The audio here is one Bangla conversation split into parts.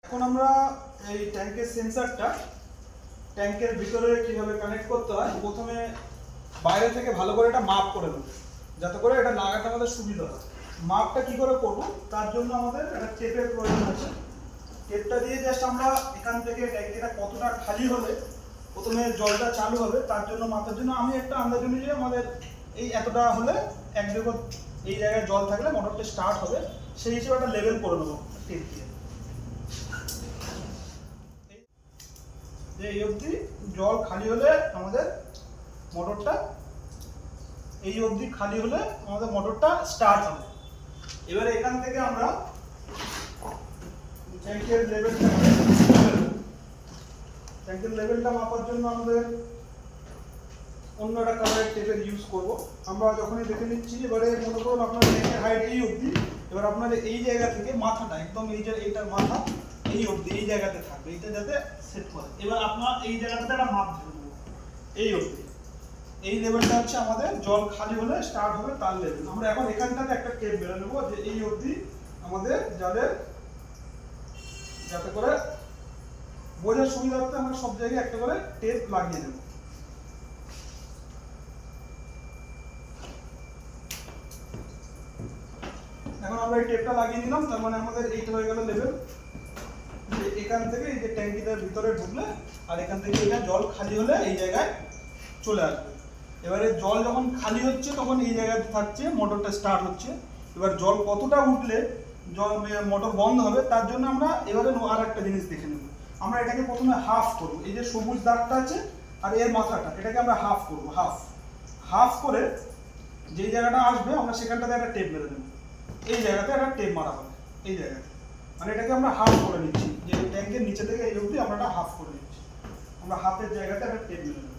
এখন আমরা এই ট্যাঙ্কের সেন্সরটা ট্যাঙ্কের ভিতরে কিভাবে কানেক্ট করতে হয় প্রথমে বাইরে থেকে ভালো করে এটা মাপ করে নেব, যাতে করে এটা লাগাতে আমাদের সুবিধা হয়। মাপটা কি করে করব তার জন্য আমাদের একটা টেপের প্রয়োজন আছে। টেপটা দিয়ে জাস্ট আমরা এখান থেকে ট্যাঙ্কিটা কতটা খালি হলে প্রথমে জলটা চালু হবে তার জন্য মাপার জন্য আমি একটা আন্দাজ অনুযায়ী আমাদের এই এতটা হলে এক জায়গা এই জায়গায় জল থাকলে মোটরটা স্টার্ট হবে, সেই হিসেবে একটা লেভেল করে নেবো টেপ দিয়ে। এই অবধি জল খালি হলে আমাদের মোটরটা এই অবধি খালি হলে আমাদের মোটরটা স্টার্ট হবে। এবারে এখান থেকে আমরা ট্যাঙ্কের লেভেলটা মাপার জন্য আমাদের অন্য একটা কালারের টেপের ইউজ করব। আমরা যখনই দেখে নিচ্ছি, এবারে মনে করুন আপনার ট্যাঙ্কের হাইট এই অবধি, এবার আপনাদের এই জায়গা থেকে মাথাটা একদম এই যে এইটার মাথা এই অবধি এই জায়গাতে থাকবে, এইটা যাতে সেট করে। এবার আপনার এই জায়গাটাতে একটা মাপ ধরে নেব এই অবধি। এই লেভেলটা হচ্ছে আমাদের জল খালি হলে স্টার্ট হবে তার লেভেল। আমরা এখন এখানটাতে একটা টেপ বেরো নেবো যে এই অবধি আমাদের জলের, যাতে করে বোঝার সুবিধা হতে আমরা সব জায়গায় একটা করে টেপ লাগিয়ে দেব। এখন আমরা এই টেপটা লাগিয়ে নিলাম, তার মানে আমাদের এইটা হয়ে গেল লেভেল। এখান থেকে এই যে ট্যাঙ্কিটার ভিতরে ঢুকলে আর এখান থেকে এটা জল খালি হলে এই জায়গায় চলে আসবে। এবারে জল যখন খালি হচ্ছে তখন এই জায়গায় থাকছে মোটরটা স্টার্ট হচ্ছে। এবার জল কতটা উঠলে জল মোটর বন্ধ হবে তার জন্য আমরা এবারে আর একটা জিনিস দেখে নেব। আমরা এটাকে প্রথমে হাফ করব, এই যে সবুজ দাগটা আছে আর এর মাথাটা এটাকে আমরা হাফ করব। হাফ করে যেই জায়গাটা আসবে আমরা সেখানটাতে একটা টেপ মেরে দেবো। এই জায়গাতে একটা টেপ মারা হবে এই জায়গাতে, মানে এটাকে আমরা হাফ করে নিচ্ছি, যে ট্যাঙ্কের নিচে থেকে এই অবধি আমরা একটা হাফ করে নিচ্ছি। আমরা হাফের জায়গাতে একটা টেপ মেরে দেবো।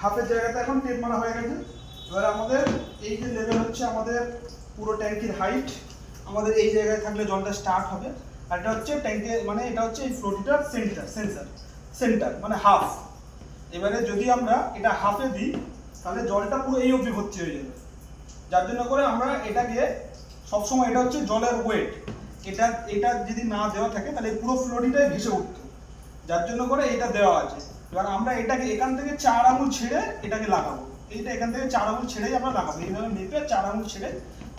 হাফের জায়গাতে এখন টেপ মারা হয়ে গেছে। এবার আমাদের এই যে লেভেল হচ্ছে আমাদের পুরো ট্যাঙ্কির হাইট, আমাদের এই জায়গায় থাকলে জলটা স্টার্ট হবে। আর এটা হচ্ছে ট্যাঙ্কের, মানে এটা হচ্ছে এই ফ্লোটিটার সেন্টার মানে হাফ। এবারে যদি আমরা এটা হাফে দিই তাহলে জলটা পুরো এই অবধি ভর্তি হয়ে যাবে। যার জন্য করে আমরা এটাকে সবসময়, এটা হচ্ছে জলের ওয়েট, এটা যদি না দেওয়া থাকে তাহলে পুরো ফ্লোটিটাই ভেসে উঠতো। যার জন্য করে এটা দেওয়া আছে। এবার আমরা এটাকে এখান থেকে 4 আঙুল ছেড়ে এটাকে লাগাবো। এইটা এখান থেকে 4 আঙুল ছেড়েই আমরা লাগাবো, এইভাবে মেপে 4 আঙুল ছেড়ে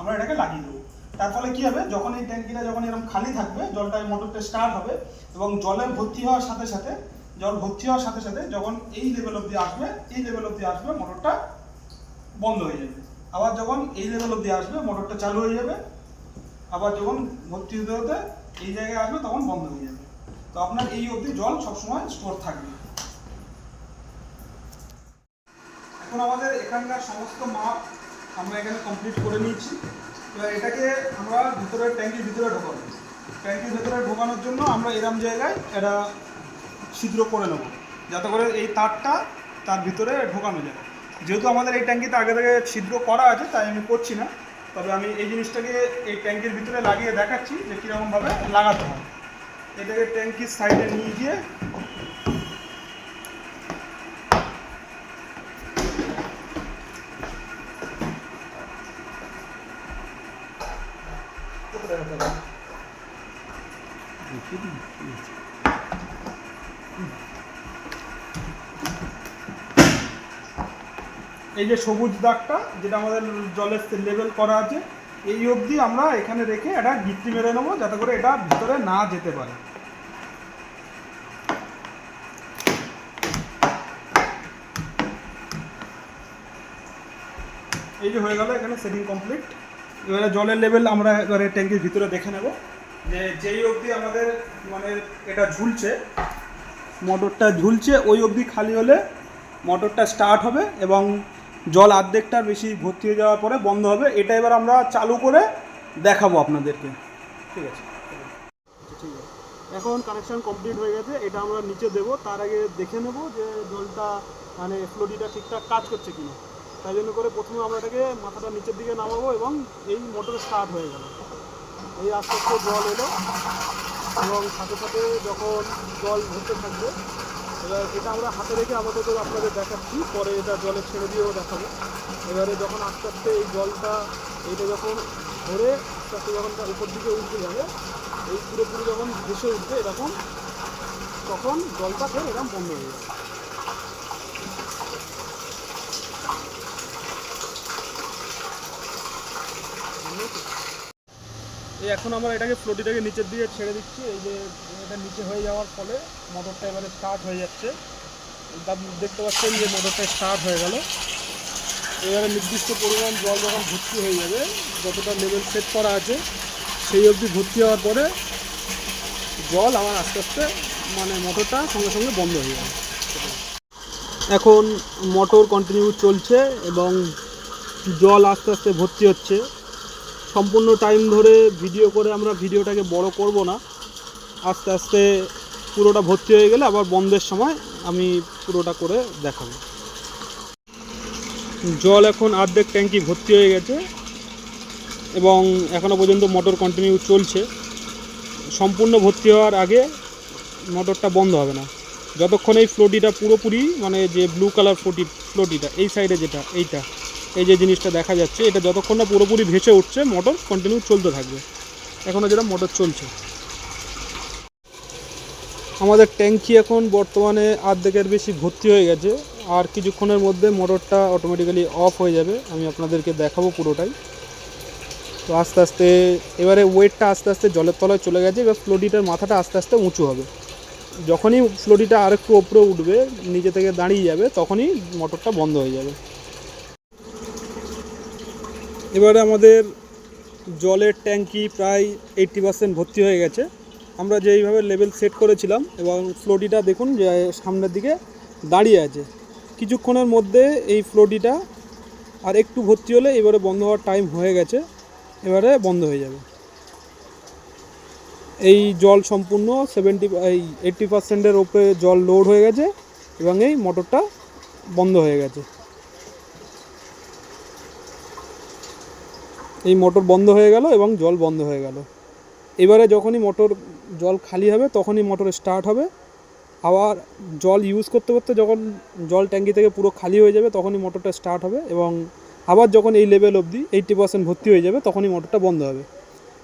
আমরা এটাকে লাগিয়ে দেবো। তার ফলে কি হবে, যখন এই ট্যাঙ্কিটা যখন এরকম খালি থাকবে জলটা মোটরটা স্টার্ট হবে এবং জল ভর্তি হওয়ার সাথে সাথে যখন এই লেভেল অবধি আসবে মোটরটা বন্ধ হয়ে যাবে। আবার যখন এই লেভেল অবধি আসবে মোটরটা চালু হয়ে যাবে। আবার যখন ভর্তি হতে এই জায়গায় আসবে তখন বন্ধ হয়ে যাবে। তো আপনার এই অবধি জল সবসময় স্টোর থাকবে। এখন আমাদের এখানকার সমস্ত মাপ আমরা এখানে কমপ্লিট করে নিয়েছি। এবার এটাকে আমরা ট্যাঙ্কির ভিতরে ঢোকাবো। ট্যাঙ্কির ভিতরে ঢোকানোর জন্য আমরা এরম জায়গায় একটা ছিদ্র করে নেব, যাতে করে এই তারটা তার ভিতরে ঢোকানো যায়। যেহেতু আমাদের এই ট্যাঙ্কিতে আগে থেকে ছিদ্র করা আছে তাই আমি করছি না, তবে আমি এই জিনিসটাকে এই ট্যাঙ্কির ভিতরে লাগিয়ে দেখাচ্ছি যে কীরকমভাবে লাগাতে হয়। এটাকে ট্যাঙ্কির সাইডে নিয়ে গিয়ে এই যে সবুজ দাগটা যেটা আমাদের জলের লেভেল করা আছে এই অবধি আমরা এখানে রেখে একটা গিট্টি মেরে নেবো, যাতে করে এটা ভিতরে না যেতে পারে। এই যে হয়ে গেল, এখানে সেটিং কমপ্লিট। এবারে জলের লেভেল আমরা এবারে ট্যাঙ্কির ভিতরে দেখে নেব যে যেই অবধি আমাদের মানে এটা ঝুলছে, মোটরটা ঝুলছে ওই অবধি খালি হলে মোটরটা স্টার্ট হবে এবং জল অর্ধেকটার বেশি ভর্তি হয়ে যাওয়ার পরে বন্ধ হবে। এটা এবার আমরা চালু করে দেখাবো আপনাদেরকে। ঠিক আছে, ঠিক আছে। এখন কানেকশান কমপ্লিট হয়ে গেছে, এটা আমরা নিচে দেবো। তার আগে দেখে নেব যে জলটা মানে ফ্লোটিটা ঠিকঠাক কাজ করছে কিনা। তাই জন্য করে প্রথমে আমরা এটাকে মাথাটা নিচের দিকে নামাবো এবং এই মোটর স্টার্ট হয়ে গেল। এই আস্তে আস্তে জল এলো এবং সাথে সাথে যখন জল ভরতে থাকবে এবার এটা আমরা হাতে রেখে আপাতত আপনাদের দেখাচ্ছি, পরে এটা জলে ছেড়ে দিয়েও দেখাবো। এবারে যখন আস্তে আস্তে এই জলটা এইটা যখন ধরে আস্তে আস্তে যখন তার উপর দিকে উঠতে যাবে, এই পুরোপুরি যখন ভেসে উঠবে এরকম, তখন জলটা ফের এরকম বন্ধ হয়ে যাবে। এই এখন আমরা এটাকে ফ্লোটিটাকে নিচের দিকে ছেড়ে দিচ্ছি। এই যে এটা নিচে হয়ে যাওয়ার ফলে মোটরটা এবারে স্টার্ট হয়ে যাচ্ছে। দেখতে পাচ্ছেন যে মোটরটা স্টার্ট হয়ে গেল। এবারে নির্দিষ্ট পরিমাণ জল যখন ভর্তি হয়ে যাবে, যতটা লেভেল সেট করা আছে সেই অবধি ভর্তি হওয়ার পরে জল আমার আস্তে আস্তে মানে মোটরটা সঙ্গে সঙ্গে বন্ধ হয়ে যাবে। এখন মোটর কন্টিনিউ চলছে এবং জল আস্তে আস্তে ভর্তি হচ্ছে। সম্পূর্ণ টাইম ধরে ভিডিও করে আমরা ভিডিওটাকে বড় করব না, আস্তে আস্তে পুরোটা ভর্তি হয়ে গেলে আবার বন্ধের সময় আমি পুরোটা করে দেখাবো। জল এখন অর্ধেক ট্যাঙ্কি ভর্তি হয়ে গেছে এবং এখনও পর্যন্ত মোটর কন্টিনিউ চলছে। সম্পূর্ণ ভর্তি হওয়ার আগে মোটরটা বন্ধ হবে না, যতক্ষণ এই ফ্লোটিটা পুরোপুরি মানে যে ব্লু কালার ফ্লোটিটা এই সাইডে যেটা এই যে জিনিসটা দেখা যাচ্ছে, এটা যতক্ষণ না পুরোপুরি ভেসে উঠছে মোটর কন্টিনিউ চলতে থাকবে। এখনও যেটা মোটর চলছে। আমাদের ট্যাঙ্কি এখন বর্তমানে অর্ধেকের বেশি ভর্তি হয়ে গেছে, আর কিছুক্ষণের মধ্যে মোটরটা অটোমেটিক্যালি অফ হয়ে যাবে। আমি আপনাদেরকে দেখাবো পুরোটাই। তো আস্তে আস্তে এবারে ওয়েটটা আস্তে আস্তে জলের তলায় চলে গেছে। এবার ফ্লোটিটার মাথাটা আস্তে আস্তে উঁচু হবে। যখনই ফ্লোটিটা আরেকটু ওপরে উঠবে, নিচে থেকে দাঁড়িয়ে যাবে, তখনই মোটরটা বন্ধ হয়ে যাবে। এবারে আমাদের জলের ট্যাঙ্কি প্রায় 80% ভর্তি হয়ে গেছে। আমরা যেইভাবে লেভেল সেট করেছিলাম এবং ফ্লোটিটা দেখুন যে সামনের দিকে দাঁড়িয়ে আছে। কিছুক্ষণের মধ্যে এই ফ্লোটিটা আর একটু ভর্তি হলে এবারে বন্ধ হওয়ার টাইম হয়ে গেছে, এবারে বন্ধ হয়ে যাবে। এই জল সম্পূর্ণ 80%-এর ওপরে জল লোড হয়ে গেছে এবং এই মোটরটা বন্ধ হয়ে গেছে। এই মোটর বন্ধ হয়ে গেল এবং জল বন্ধ হয়ে গেল। এবারে যখনই মোটর জল খালি হবে তখনই মোটর স্টার্ট হবে। আবার জল ইউজ করতে করতে যখন জল ট্যাঙ্কি থেকে পুরো খালি হয়ে যাবে তখনই মোটরটা স্টার্ট হবে এবং আবার যখন এই লেভেল অবধি 80% ভর্তি হয়ে যাবে তখনই মোটরটা বন্ধ হবে।